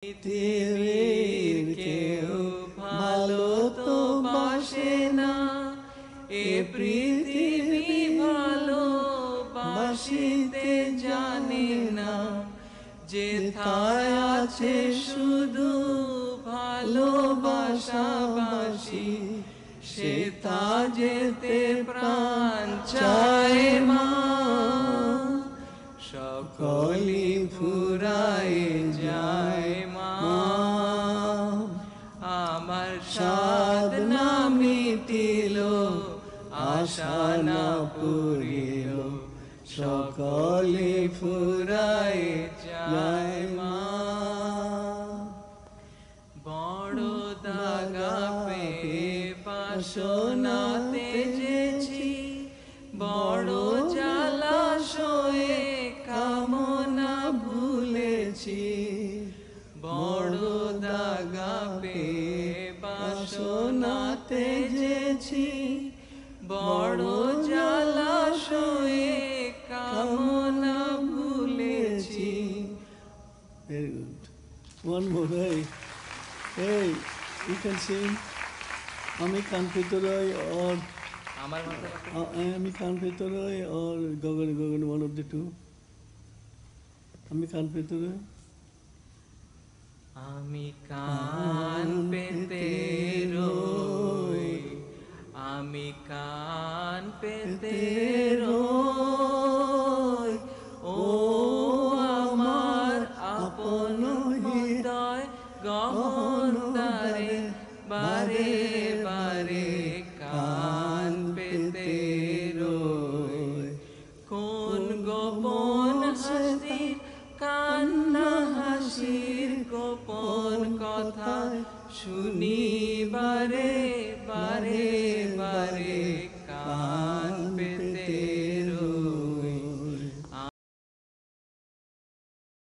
পৃথিবীর কেউ ভালো তো বাসে না, এ পৃথিবী ভালো বাসিতে জানে না। যেথায় আছে শুধু ভালোবাসাবাসি, সেথা যেতে প্রাণ চায় মা। সকলি ফুরায় যায় মা, আমার সাধ না মিটিল, আশা না পুরিল, সকলি ফুরায় যায় মা। বড় দাগা পেয়ে বাসনা তেজেছি, বড় জলাশয়ে কামনা ভুলেছি। বড় দাগা পেয়ে বাসনা তেজেছি, বড় জলাশয়ে কামনা ভুলেছি। Very good. One more. Hey, you can sing. Ami Kanpito Roy or Ami Kanpito Roy or Gogan Gogan, one of the two. Ami Kanpito Roy. আমি কান পেতে রই, আমি কান পেতে রই, ও আমার আপন হৃদয় গহন দ্বারে, বারে বারে কান পেতে রই। কোন গোপন হাসির কান্না হাসির গোপন কথা শুনি বারে বারে